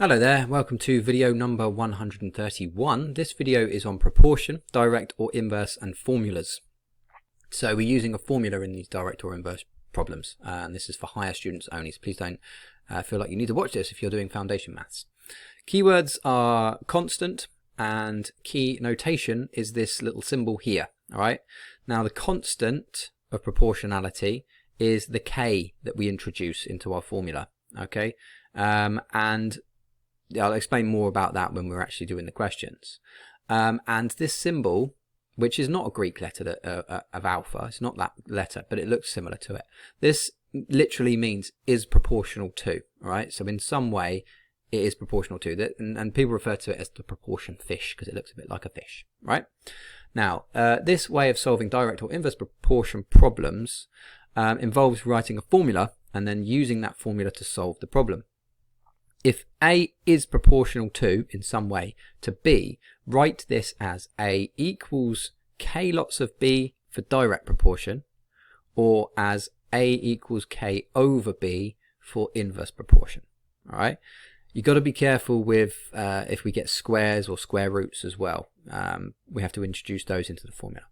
Hello there, welcome to video number 131. This video is on proportion, direct or inverse, and formulas. So we're using a formula in these direct or inverse problems, and this is for higher students only, so please don't feel like you need to watch this if you're doing foundation maths. Keywords are constant, and key notation is this little symbol here. All right. Now the constant of proportionality is the k that we introduce into our formula. Okay, and I'll explain more about that when we're actually doing the questions. And this symbol, which is not a Greek letter of alpha, it's not that letter, but it looks similar to it. This literally means is proportional to, all right? So in some way, it is proportional to that, and people refer to it as the proportion fish because it looks a bit like a fish, right? Now, this way of solving direct or inverse proportion problems involves writing a formula and then using that formula to solve the problem. If A is proportional to, in some way, to B, write this as A equals K lots of B for direct proportion, or as A equals K over B for inverse proportion. All right. You've got to be careful with if we get squares or square roots as well. We have to introduce those into the formula.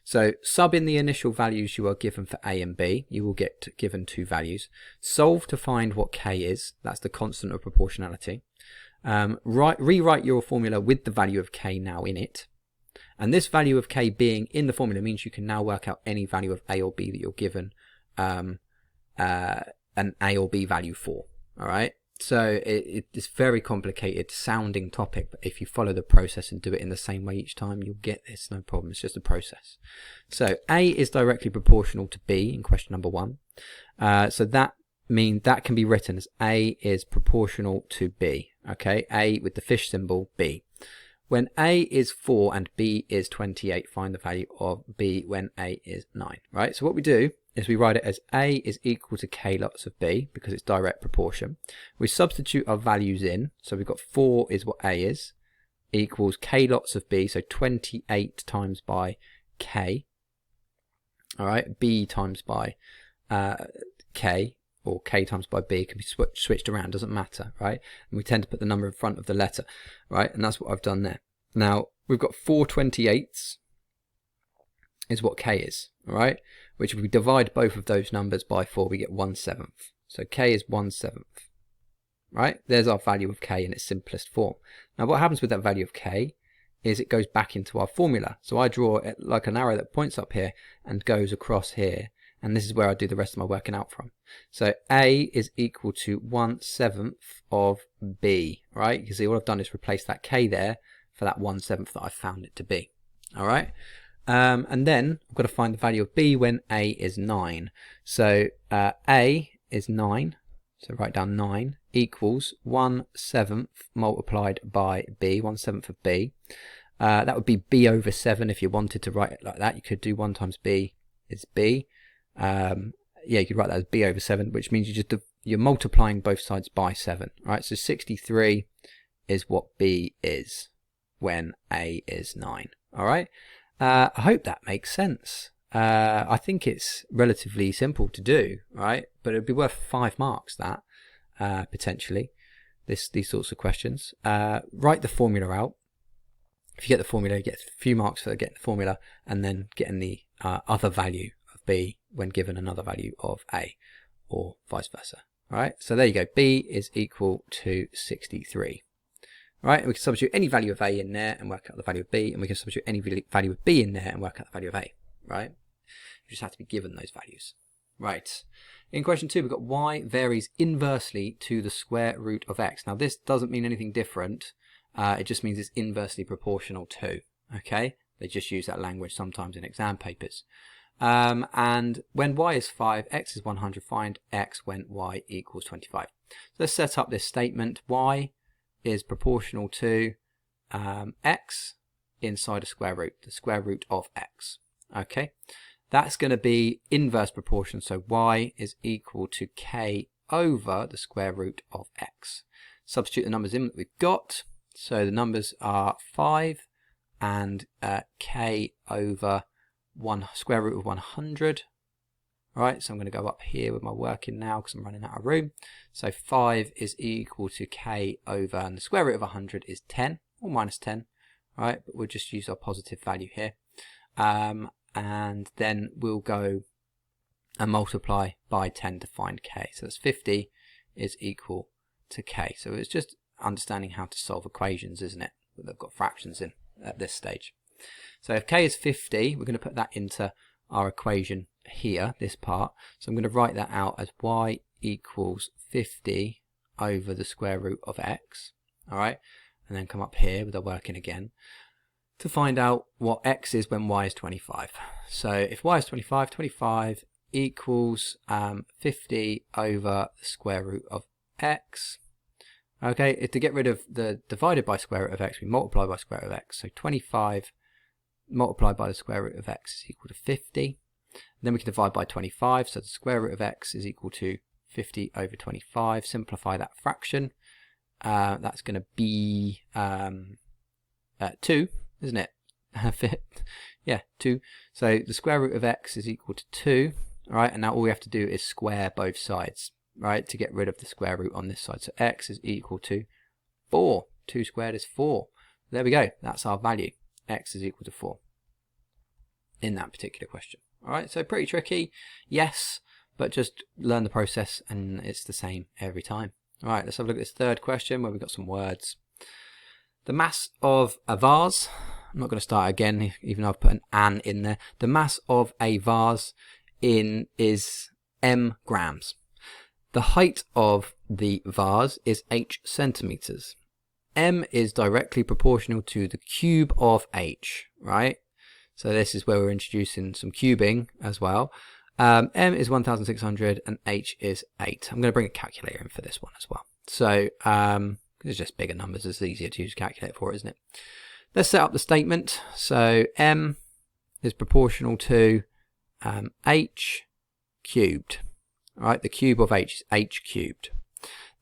So sub in the initial values you are given for A and B. You will get given two values. Solve to find what K is. That's the constant of proportionality. Rewrite your formula with the value of K now in it. And this value of K being in the formula means you can now work out any value of A or B that you're given an A or B value for. All right. So it's very complicated sounding topic, but if you follow the process and do it in the same way each time, you'll get this, no problem. It's just a process. So A is directly proportional to B in question number 1. So that means that can be written as A is proportional to B. Okay, A with the fish symbol, B. When A is 4 and B is 28, find the value of B when A is 9. Right. So what we do is we write it as A is equal to K lots of B because it's direct proportion. We substitute our values in. So we've got 4 is what A is, equals K lots of B, so 28 times by K. All right, B times by K, or K times by B can be switched around, doesn't matter, right? And we tend to put the number in front of the letter, right? And that's what I've done there. Now, we've got 4 28ths is what K is, all right? Which if we divide both of those numbers by 4, we get 1/7. So K is 1/7, right? There's our value of K in its simplest form. Now what happens with that value of K is it goes back into our formula. So I draw it like an arrow that points up here and goes across here. And this is where I do the rest of my working out from. So A is equal to 1/7 of B, right? You can see all I've done is replace that K there for that 1/7 that I found it to be, all right? And then I've got to find the value of B when A is 9. So A is 9, so write down 9, equals 1/7 multiplied by B, 1/7 of B. That would be B over 7 if you wanted to write it like that. You could do 1 times B is B. Yeah, you could write that as B over 7, which means you're multiplying both sides by 7. Right, so 63 is what B is when A is 9. All right. I hope that makes sense. I think it's relatively simple to do, right? But it'd be worth 5 marks that potentially. These sorts of questions. Write the formula out. If you get the formula, you get a few marks for getting the formula and then getting the other value of B when given another value of A, or vice versa. All right. So there you go. B is equal to 63. Right, and we can substitute any value of A in there and work out the value of B, and we can substitute any value of B in there and work out the value of A, right? You just have to be given those values. Right, in question 2, we've got y varies inversely to the square root of x. Now, this doesn't mean anything different. It just means it's inversely proportional to, okay? They just use that language sometimes in exam papers. And when y is 5, x is 100, find x when y equals 25. So let's set up this statement. Y is proportional to x inside a square root, the square root of x. Okay, that's going to be inverse proportion, so y is equal to k over the square root of x. Substitute the numbers in that we've got, so the numbers are 5 and k over 1 square root of 100, All right, so I'm going to go up here with my working now because I'm running out of room. So 5 is equal to k over, and the square root of 100 is 10 or minus 10. All right, but we'll just use our positive value here. And then we'll go and multiply by 10 to find k. So that's 50 is equal to k. So it's just understanding how to solve equations, isn't it? They've got fractions in at this stage. So if k is 50, we're going to put that into our equation here, this part. So I'm going to write that out as y equals 50 over the square root of x. All right, and then come up here with our working again to find out what x is when y is 25. So if y is 25, 25 equals 50 over the square root of x. Okay, if to get rid of the divided by square root of x, we multiply by square root of x. So 25 multiplied by the square root of x is equal to 50. Then we can divide by 25, so the square root of x is equal to 50 over 25. Simplify that fraction. That's going to be 2, isn't it? Yeah, 2. So the square root of x is equal to 2. All right, and now all we have to do is square both sides, right, to get rid of the square root on this side. So x is equal to 4. 2 squared is 4. There we go. That's our value. X is equal to 4 in that particular question. All right, so pretty tricky, yes, but just learn the process and it's the same every time. All right, let's have a look at this third question where we've got some words. The mass of a vase, I'm not going to start again, even though I've put an in there. The mass of a vase is m grams. The height of the vase is h centimeters. M is directly proportional to the cube of h, right? So this is where we're introducing some cubing as well. M is 1,600 and h is 8. I'm going to bring a calculator in for this one as well. So it's just bigger numbers. It's easier to use a calculator for, isn't it? Let's set up the statement. So M is proportional to h cubed. All right, the cube of h is h cubed.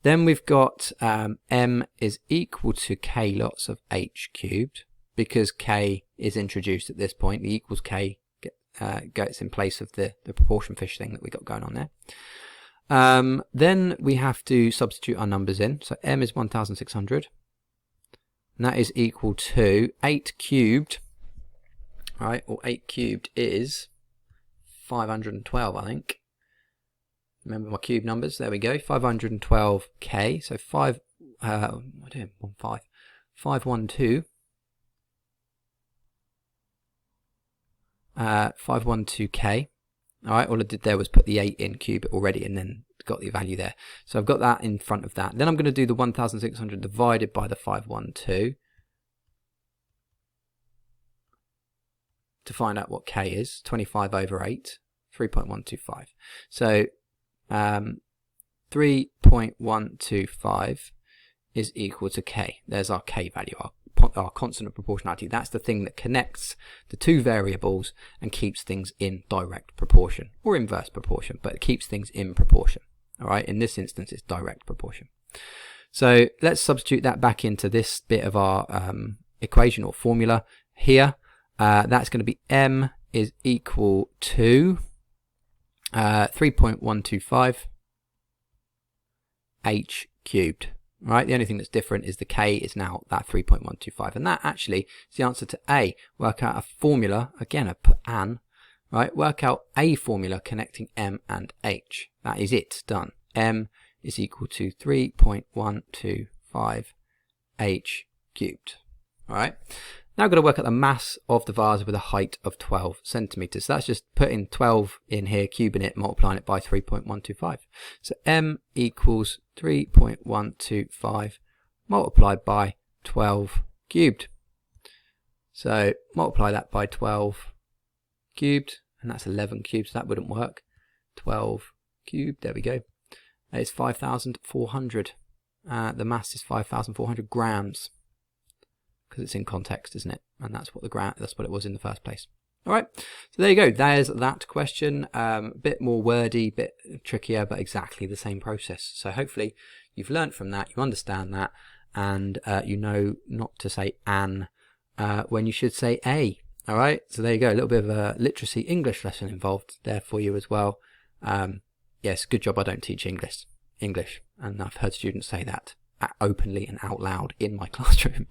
Then we've got m is equal to k lots of h cubed, because k is introduced at this point. The equals k gets in place of the proportion fish thing that we got going on there. Then we have to substitute our numbers in. So m is 1,600. And that is equal to 8 cubed. All right, or 8 cubed is 512, I think. Remember my cube numbers, there we go, 512k, so 512k. All right, all I did there was put the 8 in, cube it already, and then got the value there. So I've got that in front of that. Then I'm going to do the 1,600 divided by the 512 to find out what k is. 25 over 8, 3.125. So 3.125 is equal to k. There's our k value, our constant of proportionality. That's the thing that connects the two variables and keeps things in direct proportion or inverse proportion, but it keeps things in proportion. All right, in this instance it's direct proportion. So let's substitute that back into this bit of our equation or formula here. That's going to be m is equal to 3.125 h cubed. Right, the only thing that's different is the k is now that 3.125, and that actually is the answer to A. Work out a formula, again I put an, right, work out a formula connecting m and h. That is it, done. M is equal to 3.125 h cubed. All right, now I've got to work out the mass of the vase with a height of 12 centimeters. So that's just putting 12 in here, cubing it, multiplying it by 3.125. So m equals 3.125 multiplied by 12 cubed. So multiply that by 12 cubed, and that's 11 cubed, so that wouldn't work. 12 cubed, there we go. It's 5,400. The mass is 5,400 grams. Because it's in context, isn't it? And that's what it was in the first place. All right, so there you go. There's that question. A bit more wordy, bit trickier, but exactly the same process. So hopefully you've learned from that, you understand that, and you know not to say an when you should say a. All right, so there you go. A little bit of a literacy English lesson involved there for you as well. Yes, good job I don't teach English, and I've heard students say that openly and out loud in my classroom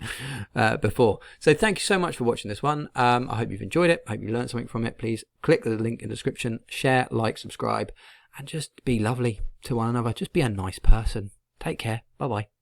before. So thank you so much for watching this one. I hope you've enjoyed it. I hope you learned something from it. Please click the link in the description, share, like, subscribe, and just be lovely to one another. Just be a nice person. Take care. Bye bye.